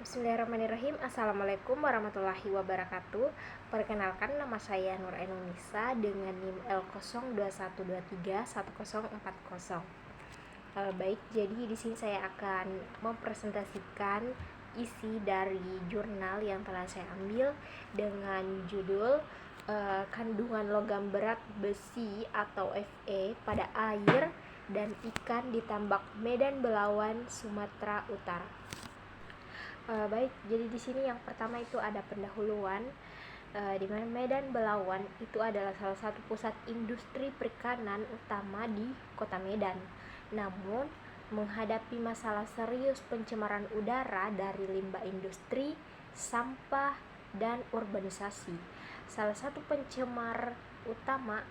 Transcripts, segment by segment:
Bismillahirrahmanirrahim. Assalamualaikum warahmatullahi wabarakatuh. Perkenalkan, nama saya Nur Ainunisa dengan NIM L02123104. Baik, jadi di sini saya akan mempresentasikan isi dari jurnal yang telah saya ambil dengan judul kandungan logam berat besi atau Fe pada air dan ikan di tambak Medan Belawan, Sumatera Utara. Baik, jadi di sini yang pertama itu ada pendahuluan, di mana Medan Belawan itu adalah salah satu pusat industri perikanan utama di Kota Medan. Namun, menghadapi masalah serius pencemaran udara dari limbah industri, sampah, dan urbanisasi. Salah satu pencemar utama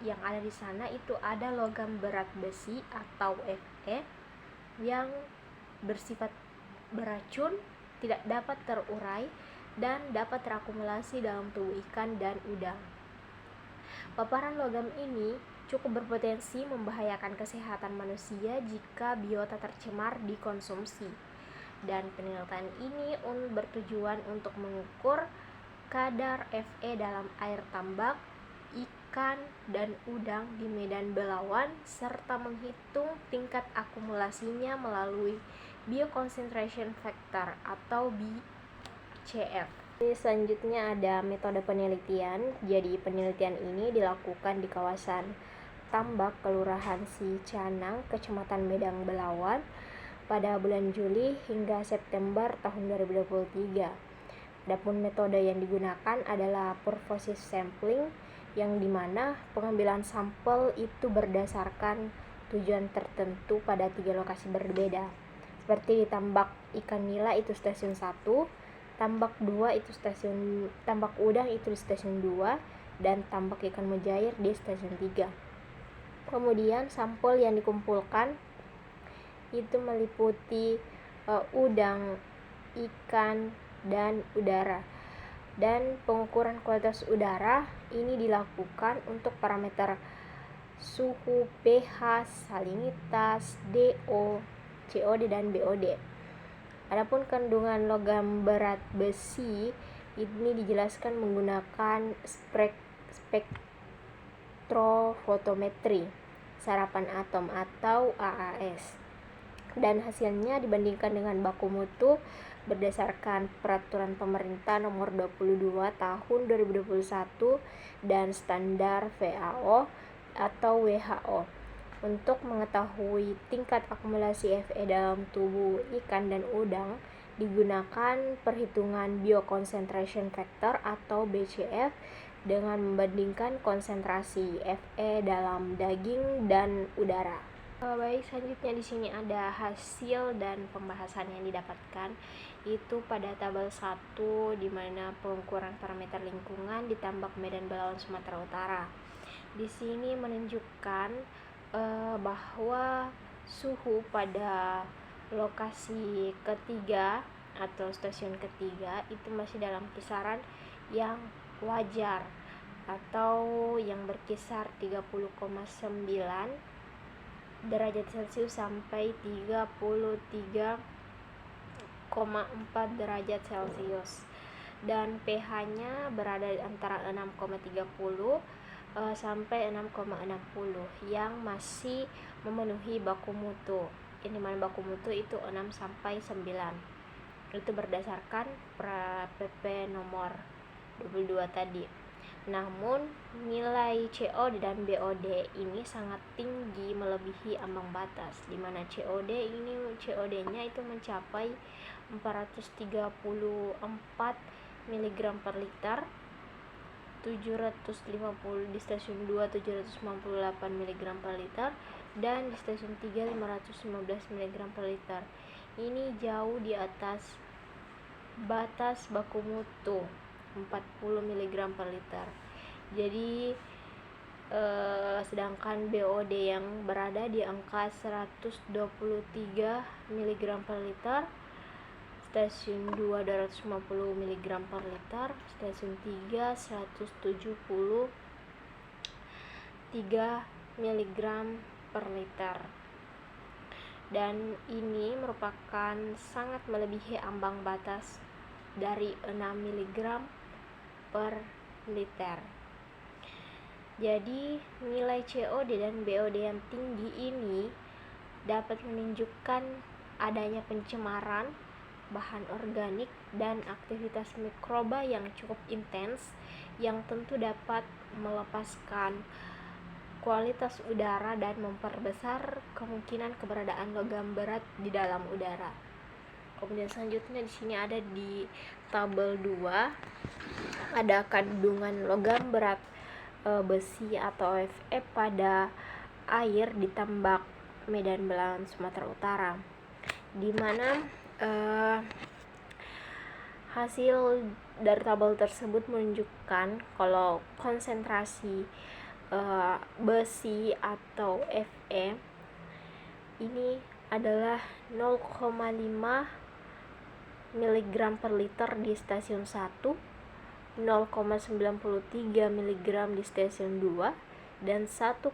yang ada di sana itu ada logam berat besi atau Fe yang bersifat beracun, tidak dapat terurai, dan dapat terakumulasi dalam tubuh ikan dan udang. Paparan logam ini cukup berpotensi membahayakan kesehatan manusia jika biota tercemar dikonsumsi. Dan penelitian ini bertujuan untuk mengukur kadar Fe dalam air tambak, ikan, dan udang di Medan Belawan serta menghitung tingkat akumulasinya melalui Bioconcentration Factor atau BCF. Selanjutnya ada metode penelitian. Jadi penelitian ini dilakukan di kawasan Tambak, Kelurahan Cicanang, Kecamatan Medan Belawan pada bulan Juli hingga September tahun 2023. Adapun metode yang digunakan adalah purposive sampling, yang dimana pengambilan sampel itu berdasarkan tujuan tertentu pada 3 lokasi berbeda. Seperti di tambak ikan nila itu stasiun 1, tambak 2 itu tambak udang itu di stasiun 2, dan tambak ikan mujair di stasiun 3. Kemudian sampel yang dikumpulkan itu meliputi udang, ikan, dan udara. Dan pengukuran kualitas udara ini dilakukan untuk parameter suhu, pH, salinitas, DO, COD, dan BOD. Adapun kandungan logam berat besi ini dijelaskan menggunakan spektrofotometri sarapan atom atau AAS. Dan hasilnya dibandingkan dengan baku mutu berdasarkan peraturan pemerintah nomor 22 tahun 2021 dan standar FAO atau WHO. Untuk mengetahui tingkat akumulasi Fe dalam tubuh ikan dan udang digunakan perhitungan Bioconcentration Factor atau BCF dengan membandingkan konsentrasi Fe dalam daging dan udara. Baik, selanjutnya di sini ada hasil dan pembahasan yang didapatkan itu pada tabel 1, di mana pengukuran parameter lingkungan di tambak Medan Belawan, Sumatera Utara. Di sini menunjukkan bahwa suhu pada lokasi ketiga atau stasiun ketiga itu masih dalam kisaran yang wajar atau yang berkisar 30,9 derajat Celcius sampai 33,4 derajat Celcius, dan pH-nya berada antara 6,30 sampai 6,60 yang masih memenuhi baku mutu. Ini mana baku mutu itu 6 sampai 9. Itu berdasarkan PP nomor 22 tadi. Namun nilai COD dan BOD ini sangat tinggi melebihi ambang batas, di mana COD-nya itu mencapai 434 mg per liter, 750 di stasiun 2 798 mg per liter, dan di stasiun 3 515 mg per liter. Ini jauh di atas batas baku mutu 40 mg per liter. Jadi sedangkan BOD yang berada di angka 123 mg per liter, stasiun 2 250 mg per liter, stasiun 3 173 mg per liter. dan ini merupakan sangat melebihi ambang batas dari 6 mg per liter. Jadi nilai COD dan BOD yang tinggi ini dapat menunjukkan adanya pencemaran bahan organik dan aktivitas mikroba yang cukup intens, yang tentu dapat melepaskan kualitas udara dan memperbesar kemungkinan keberadaan logam berat di dalam udara. Kemudian selanjutnya di sini ada di tabel 2 ada kandungan logam berat besi atau Fe pada air di tambak Medan Belawan Sumatera Utara, di mana hasil dari tabel tersebut menunjukkan kalau konsentrasi besi atau Fe ini adalah 0,5 mg per liter di stasiun 1, 0,93 mg di stasiun 2, dan 1,19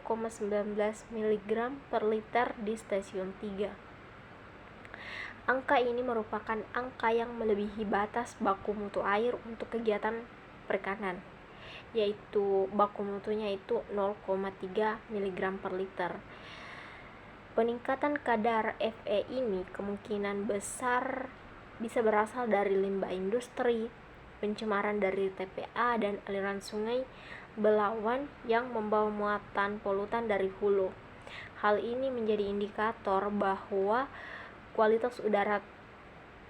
mg per liter di stasiun 3. Angka ini merupakan angka yang melebihi batas baku mutu air untuk kegiatan perikanan, yaitu baku mutunya itu 0,3 mg per liter. Peningkatan kadar Fe ini kemungkinan besar bisa berasal dari limbah industri, pencemaran dari TPA dan aliran sungai Belawan yang membawa muatan polutan dari hulu. Hal ini menjadi indikator bahwa kualitas udara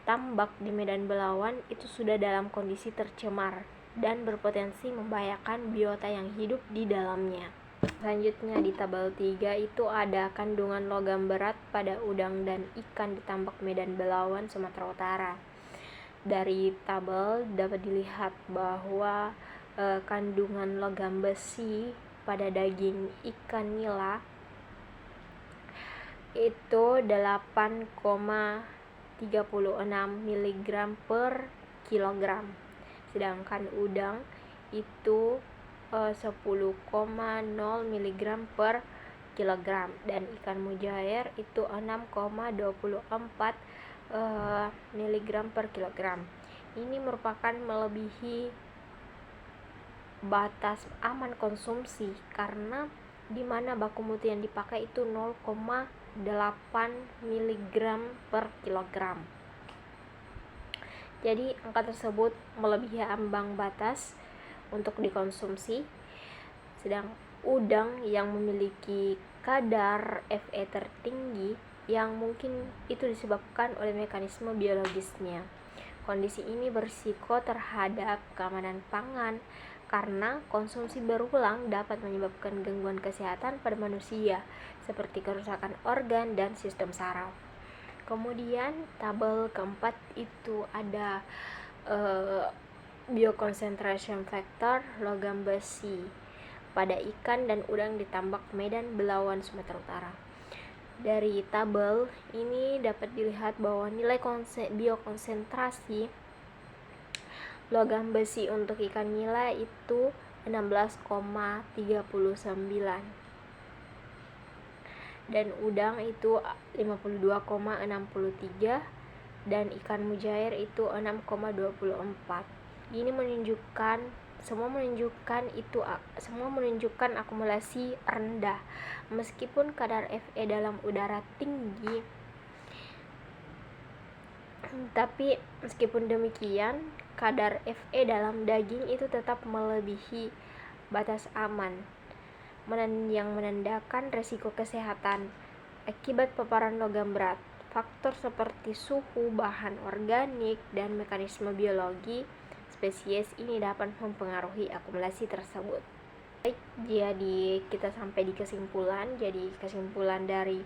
tambak di Medan Belawan itu sudah dalam kondisi tercemar dan berpotensi membahayakan biota yang hidup di dalamnya. Selanjutnya di tabel 3 itu ada kandungan logam berat pada udang dan ikan di tambak Medan Belawan Sumatera Utara. Dari tabel dapat dilihat bahwa kandungan logam besi pada daging ikan nila itu 8,36 mg per kilogram, sedangkan udang itu 10,0 mg per kilogram, dan ikan mujair itu 6,24 mg per kilogram. Ini merupakan melebihi batas aman konsumsi karena di mana baku mutu yang dipakai itu 0,8 mg per kilogram. Jadi angka tersebut melebihi ambang batas untuk dikonsumsi. Sedang udang yang memiliki kadar Fe tertinggi yang mungkin itu disebabkan oleh mekanisme biologisnya. Kondisi ini berisiko terhadap keamanan pangan karena konsumsi berulang dapat menyebabkan gangguan kesehatan pada manusia seperti kerusakan organ dan sistem saraf. Kemudian tabel keempat itu ada bioconcentration factor logam besi pada ikan dan udang di tambak Medan Belawan Sumatera Utara. Dari tabel ini dapat dilihat bahwa nilai biokonsentrasi logam besi untuk ikan nila itu 16,39 dan udang itu 52,63 dan ikan mujair itu 6,24. Ini semua menunjukkan akumulasi rendah meskipun kadar Fe dalam udara tinggi. Tapi meskipun demikian, kadar Fe dalam daging itu tetap melebihi batas aman, yang menandakan resiko kesehatan akibat paparan logam berat. Faktor seperti suhu, bahan organik, dan mekanisme biologi spesies ini dapat mempengaruhi akumulasi tersebut. Baik, jadi kita sampai di kesimpulan. Jadi kesimpulan dari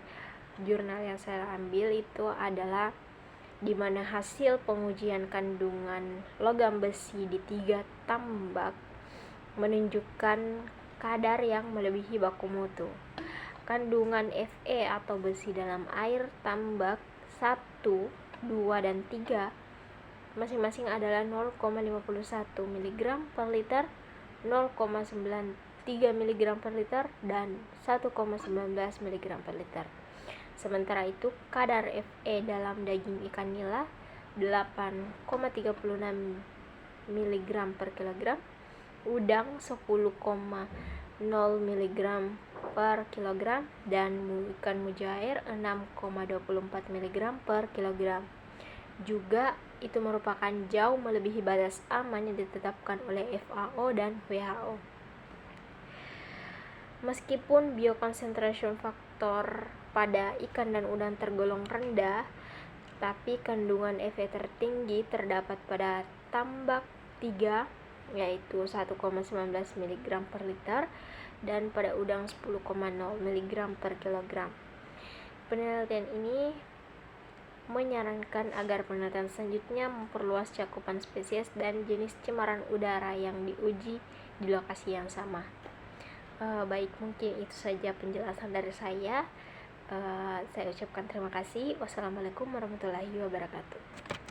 jurnal yang saya ambil itu adalah di mana hasil pengujian kandungan logam besi di 3 tambak menunjukkan kadar yang melebihi baku mutu. Kandungan Fe atau besi dalam air tambak 1, 2, dan 3 masing-masing adalah 0,51 mg per liter, 0,93 mg per liter, dan 1,19 mg per liter. Sementara itu, kadar Fe dalam daging ikan nila 8,36 mg per kilogram, udang 10,0 mg per kilogram, dan ikan mujair 6,24 mg per kilogram. Juga itu merupakan jauh melebihi batas aman yang ditetapkan oleh FAO dan WHO. Meskipun bioconcentration faktor pada ikan dan udang tergolong rendah, tapi kandungan Fe tertinggi terdapat pada tambak 3 yaitu 1,19 mg per liter dan pada udang 10,0 mg per kilogram. Penelitian ini menyarankan agar penelitian selanjutnya memperluas cakupan spesies dan jenis cemaran udara yang diuji di lokasi yang sama. Baik, mungkin itu saja penjelasan dari saya. Saya ucapkan terima kasih. Wassalamualaikum warahmatullahi wabarakatuh.